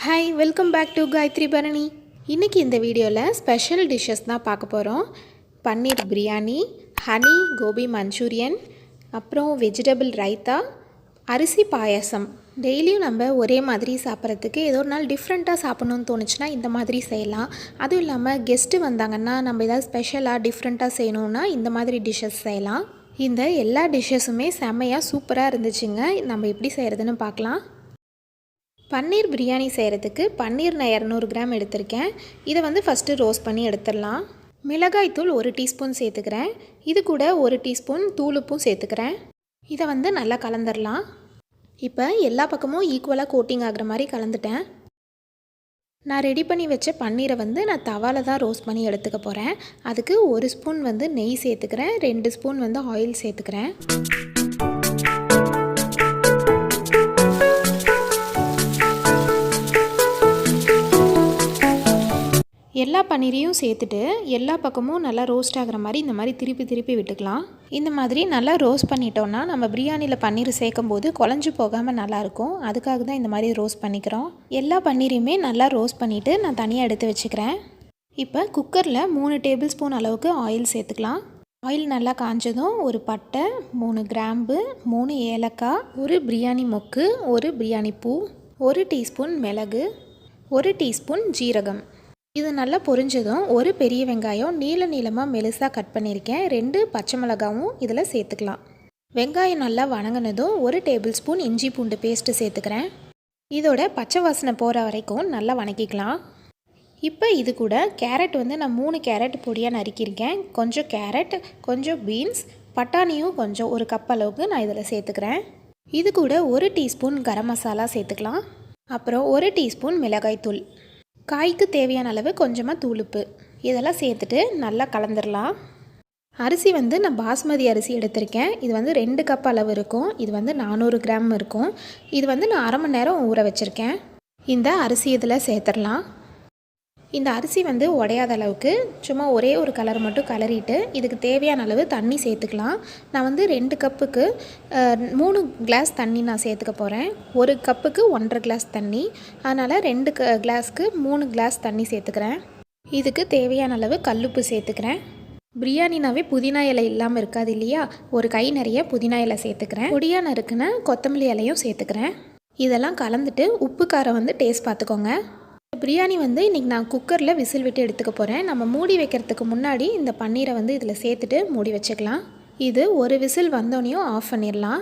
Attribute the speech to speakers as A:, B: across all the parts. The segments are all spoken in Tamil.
A: Hi, welcome back to Gayathri Bharani. இன்றைக்கி இந்த வீடியோவில் ஸ்பெஷல் டிஷ்ஷஸ் தான் பார்க்க போகிறோம். பன்னீர் பிரியாணி, ஹனி கோபி மஞ்சூரியன், அப்புறம் வெஜிடபிள் ரைத்தா, அரிசி பாயசம். டெய்லியும் நம்ம ஒரே மாதிரி சாப்பிட்றதுக்கு ஏதோ ஒரு நாள் டிஃப்ரெண்ட்டாக சாப்பிட்ணுன்னு தோணுச்சுன்னா இந்த மாதிரி செய்யலாம். அதுவும் இல்லாமல் கெஸ்ட்டு வந்தாங்கன்னா நம்ம ஏதாவது ஸ்பெஷலாக டிஃப்ரெண்ட்டாக செய்யணுன்னா இந்த மாதிரி டிஷ்ஷஸ் செய்யலாம். இந்த எல்லா டிஷ்ஷஸுமே செம்மையாக சூப்பராக இருந்துச்சுங்க. நம்ம எப்படி செய்கிறதுன்னு பார்க்கலாம். பன்னீர் பிரியாணி செய்கிறதுக்கு பன்னீர் நான் 200 கிராம் எடுத்திருக்கேன். இதை ஃபஸ்ட்டு ரோஸ்ட் பண்ணி எடுத்துடலாம். மிளகாய் தூள் 1 டீஸ்பூன் சேர்த்துக்கிறேன். இது கூட 1 டீஸ்பூன் தூளுப்பும் சேர்த்துக்கிறேன். இதை நல்லா கலந்துடலாம். இப்போ எல்லா பக்கமும் ஈக்குவலாக கோட்டிங் ஆகிற மாதிரி கலந்துட்டேன். நான் ரெடி பண்ணி வச்ச பன்னீரை நான் தவாவில் தான் ரோஸ்ட் பண்ணி எடுத்துக்க போகிறேன். அதுக்கு 1 ஸ்பூன் நெய் சேர்த்துக்கிறேன், 2 ஸ்பூன் ஆயில் சேர்த்துக்கிறேன். எல்லா பன்னீரையும் சேர்த்துட்டு எல்லா பக்கமும் நல்லா ரோஸ்ட் ஆகிற மாதிரி இந்த மாதிரி திருப்பி விட்டுக்கலாம். இந்த மாதிரி நல்லா ரோஸ்ட் பண்ணிட்டோன்னா நம்ம பிரியாணியில் பன்னீர் சேர்க்கும் போது குழஞ்சி போகாமல் நல்லாயிருக்கும். அதுக்காக தான் இந்த மாதிரி ரோஸ்ட் பண்ணிக்கிறோம். எல்லா பன்னீரையுமே நல்லா ரோஸ்ட் பண்ணிவிட்டு நான் தனியாக எடுத்து வச்சுக்கிறேன். இப்போ குக்கரில் 3 டேபிள் ஸ்பூன் அளவுக்கு ஆயில் சேர்த்துக்கலாம். ஆயில் நல்லா காஞ்சதும் ஒரு பட்டை, 3 கிராம்பு, 3 ஏலக்காய், 1 பிரியாணி மொக்கு, 1 பிரியாணி பூ, 1 டீஸ்பூன் மிளகு, 1 டீஸ்பூன் ஜீரகம். இது நல்லா பொரிஞ்சதும் ஒரு பெரிய வெங்காயம் நீளமாக மெலிசாக கட் பண்ணியிருக்கேன். 2 பச்சை மிளகாவும் இதில் சேர்த்துக்கலாம். வெங்காயம் நல்லா வணங்கினதும் 1 டேபிள் ஸ்பூன் இஞ்சி பூண்டு பேஸ்ட்டு சேர்த்துக்கிறேன். இதோட பச்சை வாசனை போகிற வரைக்கும் நல்லா வணக்கிக்கலாம். இப்போ இது கூட கேரட் நான் 3 கேரட் பொடியாக நறுக்கியிருக்கேன். கொஞ்சம் கேரட், கொஞ்சம் பீன்ஸ், பட்டாணியும் கொஞ்சம் 1 கப் அளவுக்கு நான் இதில் சேர்த்துக்கிறேன். இது கூட 1 டீஸ்பூன் கரம் மசாலா சேர்த்துக்கலாம். அப்புறம் 1 டீஸ்பூன் மிளகாய் தூள், காய்க்கு தேவையான அளவு கொஞ்சமாக தூளுப்பு, இதெல்லாம் சேர்த்துட்டு நல்லா கலந்துடலாம். அரிசி நான் பாஸ்மதி அரிசி எடுத்திருக்கேன். இது 2 கப் அளவு இருக்கும். இது 400 கிராம் இருக்கும். இது நான் அரை மணி நேரம் ஊற வச்சுருக்கேன். இந்த அரிசி இதில் சேர்த்துடலாம். இந்த அரிசி உடையாத அளவுக்கு சும்மா ஒரே ஒரு கலர் மட்டும் கலரிட்டு இதுக்கு தேவையான அளவு தண்ணி சேர்த்துக்கலாம். நான் 2 கப்புக்கு 3 கிளாஸ் தண்ணி நான் சேர்த்துக்க போகிறேன். 1 கப்புக்கு 1.5 கிளாஸ் தண்ணி, அதனால் 2 கிளாஸ்க்கு 3 கிளாஸ் தண்ணி சேர்த்துக்கிறேன். இதுக்கு தேவையான அளவு கல்லுப்பு சேர்த்துக்கிறேன். பிரியாணினாவே புதினா இலை இல்லாமல் இருக்காது இல்லையா, ஒரு கை நிறைய புதினா இலை சேர்த்துக்கிறேன். பொடியாக நறுக்குன கொத்தமல்லி இலையும் சேர்த்துக்கிறேன். இதெல்லாம் கலந்துட்டு உப்பு காரம் டேஸ்ட் பார்த்துக்கோங்க. பிரியாணி இன்றைக்கி நான் குக்கரில் விசில் விட்டு எடுத்துக்க போகிறேன். நம்ம மூடி வைக்கிறதுக்கு முன்னாடி இந்த பன்னீரை இதில் சேர்த்துட்டு மூடி வச்சுக்கலாம். இது ஒரு விசில் வந்தோடனையும் ஆஃப் பண்ணிடலாம்.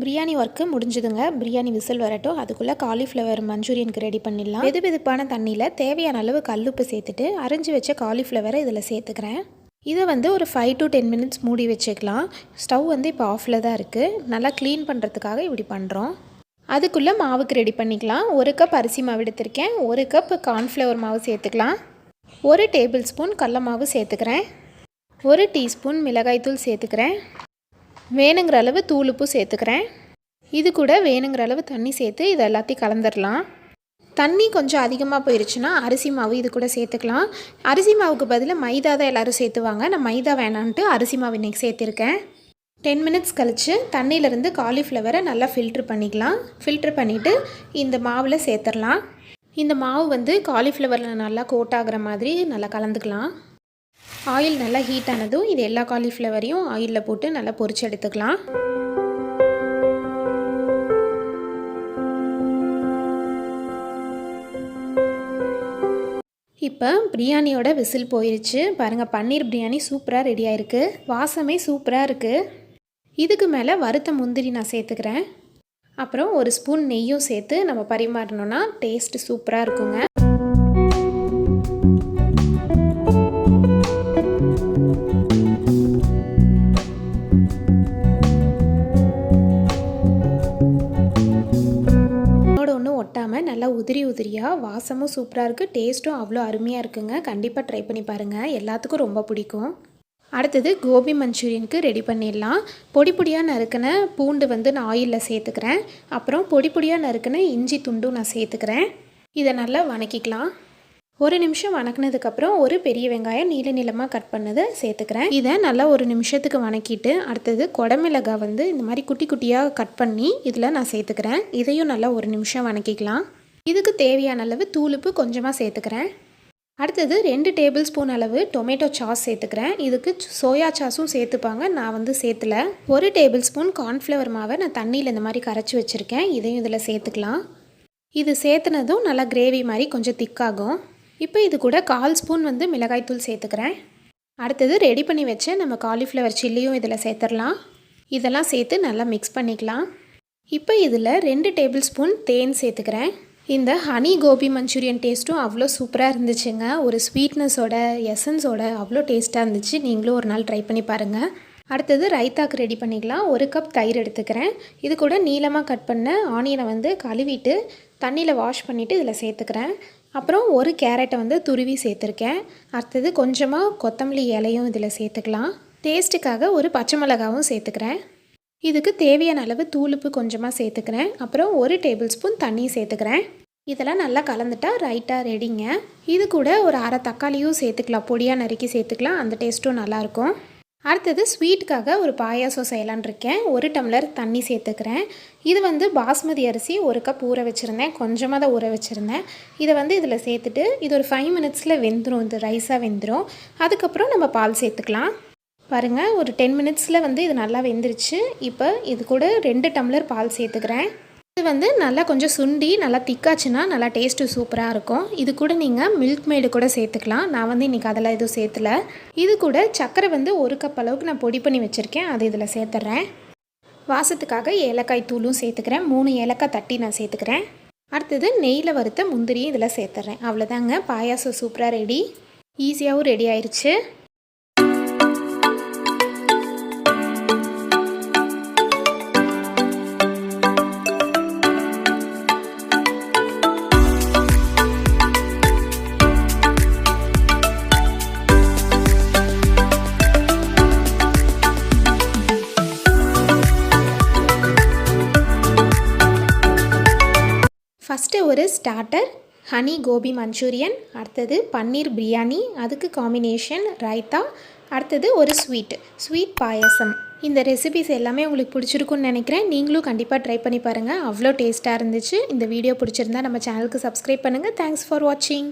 A: பிரியாணி ஒர்க்கு முடிஞ்சுதுங்க. பிரியாணி விசில் வரட்டும். அதுக்குள்ளே காலிஃப்ளவர் மஞ்சூரியனுக்கு ரெடி பண்ணிடலாம். வெதுவெதுப்பான தண்ணியில் தேவையான அளவு கல்லுப்பு சேர்த்துட்டு அரைஞ்சி வச்ச காலிஃப்ளவரை இதில் சேர்த்துக்கிறேன். இதை ஒரு 5 to 10 மினிட்ஸ் மூடி வச்சுக்கலாம். ஸ்டவ் இப்போ ஆஃபில் தான் இருக்குது. நல்லா க்ளீன் பண்ணுறதுக்காக இப்படி பண்ணுறோம். அதுக்குள்ளே மாவுக்கு ரெடி பண்ணிக்கலாம். 1 கப் அரிசி மாவு எடுத்திருக்கேன். 1 கப் கார்ன்ஃப்ளவர் மாவு சேர்த்துக்கலாம். 1 டேபிள் ஸ்பூன் கடல மாவு சேர்த்துக்கிறேன். 1 டீஸ்பூன் மிளகாய்த்தூள் சேர்த்துக்கிறேன். வேணுங்கிற அளவு தூளுப்பு சேர்த்துக்கிறேன். இது கூட வேணுங்கிற அளவு தண்ணி சேர்த்து இதை எல்லாத்தையும் கலந்துடலாம். தண்ணி கொஞ்சம் அதிகமாக போயிடுச்சுன்னா அரிசி மாவு இது கூட சேர்த்துக்கலாம். அரிசி மாவுக்கு பதிலாக மைதா தான் எல்லோரும் சேர்த்துவாங்க. நான் மைதா வேணான்ட்டு அரிசி மாவு இன்றைக்கி சேர்த்துருக்கேன். 10 மினிட்ஸ் கழித்து தண்ணியிலேருந்து காலிஃப்ளவரை நல்லா ஃபில்ட்ரு பண்ணிக்கலாம். ஃபில்ட்ரு பண்ணிவிட்டு இந்த மாவில் சேர்த்துடலாம். இந்த மாவு காலிஃப்ளவரில் நல்லா கோட் ஆகிற மாதிரி நல்லா கலந்துக்கலாம். ஆயில் நல்லா ஹீட் ஆனதும் இது எல்லா காலிஃப்ளவரையும் ஆயிலில் போட்டு நல்லா பொரிச்சு எடுத்துக்கலாம். இப்போ பிரியாணியோட விசில் போயிடுச்சு. பாருங்கள், பன்னீர் பிரியாணி சூப்பராக ரெடி ஆகிருக்கு. வாசமே சூப்பராக இருக்குது. இதுக்கு மேலே வறுத்த முந்திரி நான் சேர்த்துக்கிறேன். அப்புறம் 1 ஸ்பூன் நெய்யும் சேர்த்து நம்ம பரிமாறணுன்னா டேஸ்ட்டு சூப்பராக இருக்குங்க. ஒன்று ஒட்டாமல் நல்லா உதிரியாக வாசமும் சூப்பராக இருக்குது. டேஸ்ட்டும் அவ்வளோ அருமையாக இருக்குங்க. கண்டிப்பாக ட்ரை பண்ணி பாருங்கள். எல்லாத்துக்கும் ரொம்ப பிடிக்கும். அடுத்தது கோபி மஞ்சூரியனுக்கு ரெடி பண்ணிடலாம். பொடியாக நறுக்கின பூண்டு நான் ஆயிலில் சேர்த்துக்கிறேன். அப்புறம் பொடியாக நறுக்கின இஞ்சி துண்டும் நான் சேர்த்துக்கிறேன். இதை நல்லா வணக்கிக்கலாம். 1 நிமிஷம் வணக்கினதுக்கப்புறம் ஒரு பெரிய வெங்காயம் நீளமாக கட் பண்ணதை சேர்த்துக்கிறேன். இதை நல்லா 1 நிமிஷத்துக்கு வணக்கிட்டு அடுத்தது குடமிளகாய் இந்த மாதிரி குட்டி குட்டியாக கட் பண்ணி இதில் நான் சேர்த்துக்கிறேன். இதையும் நல்லா 1 நிமிஷம் வணக்கிக்கலாம். இதுக்கு தேவையான அளவு தூளுப்பு கொஞ்சமாக சேர்த்துக்கிறேன். அடுத்தது 2 டேபிள் ஸ்பூன் அளவு டொமேட்டோ சாஸ் சேர்த்துக்கிறேன். இதுக்கு சோயா சாஸும் சேர்த்துப்பாங்க, நான் வந்து சேர்த்துல. 1 டேபிள் ஸ்பூன் கார்ன்ஃப்ளவர் மாவை நான் தண்ணியில் இந்த மாதிரி கரைச்சி வச்சுருக்கேன். இதையும் இதில் சேர்த்துக்கலாம். இது சேர்த்துனதும் நல்லா கிரேவி மாதிரி கொஞ்சம் திக்காகும். இப்போ இது கூட 1/4 ஸ்பூன் வந்து மிளகாய்த்தூள் சேர்த்துக்கிறேன். அடுத்தது ரெடி பண்ணி வச்ச நம்ம காலிஃப்ளவர் சில்லியும் இதில் சேர்த்துடலாம். இதெல்லாம் சேர்த்து நல்லா மிக்ஸ் பண்ணிக்கலாம். இப்போ இதில் 2 டேபிள் ஸ்பூன் தேன் சேர்த்துக்கிறேன். இந்த ஹனி கோபி மஞ்சூரியன் டேஸ்ட்டும் அவ்வளோ சூப்பராக இருந்துச்சுங்க. ஒரு ஸ்வீட்னஸோட எசன்ஸோட அவ்வளோ டேஸ்ட்டாக இருந்துச்சு. நீங்களும் ஒரு நாள் ட்ரை பண்ணி பாருங்கள். அடுத்தது ரைத்தாக்கு ரெடி பண்ணிக்கலாம். 1 கப் தயிர் எடுத்துக்கிறேன். இது கூட நீளமாக கட் பண்ண ஆனியனை வந்து கழுவிட்டு தண்ணியில் வாஷ் பண்ணிவிட்டு இதில் சேர்த்துக்கிறேன். அப்புறம் 1 கேரட்டை வந்து துருவி சேர்த்துருக்கேன். அடுத்தது கொஞ்சமாக கொத்தமல்லி இலையும் இதில் சேர்த்துக்கலாம். டேஸ்ட்டுக்காக 1 பச்சை மிளகாவும் சேர்த்துக்கிறேன். இதுக்கு தேவையான அளவு தூளுப்பு கொஞ்சமாக சேர்த்துக்கிறேன். அப்புறம் 1 டேபிள் ஸ்பூன் தண்ணி சேர்த்துக்கிறேன். இதெல்லாம் நல்லா கலந்துட்டா ரைட்டாக ரெடிங்க. இது கூட ஒரு அரை தக்காளியும் சேர்த்துக்கலாம், பொடியாக நறுக்கி சேர்த்துக்கலாம். அந்த டேஸ்ட்டும் நல்லாயிருக்கும். அடுத்தது ஸ்வீட்டுக்காக ஒரு பாயாசம் செய்யலான் இருக்கேன். 1 டம்ளர் தண்ணி சேர்த்துக்கிறேன். இது வந்து பாஸ்மதி அரிசி 1 கப் ஊற வச்சுருந்தேன், கொஞ்சமாக தான் ஊற வச்சுருந்தேன். இதை வந்து இதில் சேர்த்துட்டு இது ஒரு 5 மினிட்ஸில் வெந்துடும், இது ரைஸாக வெந்துடும். அதுக்கப்புறம் நம்ம பால் சேர்த்துக்கலாம். பாருங்கள், ஒரு 10 மினிட்ஸில் வந்து இது நல்லா வெந்துருச்சு. இப்போ இது கூட 2 டம்ளர் பால் சேர்த்துக்கிறேன். இது வந்து நல்லா கொஞ்சம் சுண்டி நல்லா திக்காச்சுன்னா நல்லா டேஸ்ட்டு சூப்பராக இருக்கும். இது கூட நீங்கள் மில்க் மேடு கூட சேர்த்துக்கலாம். நான் வந்து இன்றைக்கி அதெல்லாம் எதுவும் சேர்த்துல. இது கூட சர்க்கரை வந்து 1 கப் அளவுக்கு நான் பொடி பண்ணி வச்சுருக்கேன், அது இதில் சேர்த்துட்றேன். வாசத்துக்காக ஏலக்காய் தூளும் சேர்த்துக்கிறேன். 3 ஏலக்காய் தட்டி நான் சேர்த்துக்கிறேன். அடுத்தது நெய்யில் வறுத்த முந்திரியும் இதில் சேர்த்துட்றேன். அவ்வளோதாங்க, பாயாசம் சூப்பராக ரெடி. ஈஸியாகவும் ரெடி ஆயிடுச்சு. ஃபஸ்ட்டு ஒரு ஸ்டார்டர் ஹனி கோபி மஞ்சூரியன், அடுத்தது பன்னீர் பிரியாணி, அதுக்கு காம்பினேஷன் ரைத்தா, அடுத்தது ஒரு ஸ்வீட் பாயசம். இந்த ரெசிபிஸ் எல்லாமே உங்களுக்கு பிடிச்சிருக்குன்னு நினைக்கிறேன். நீங்களும் கண்டிப்பாக ட்ரை பண்ணி பாருங்கள். அவ்வளோ டேஸ்ட்டாக இருந்துச்சு. இந்த வீடியோ பிடிச்சிருந்தா நம்ம சேனலுக்கு சப்ஸ்கிரைப் பண்ணுங்கள். தேங்க்ஸ் ஃபார் வாட்சிங்.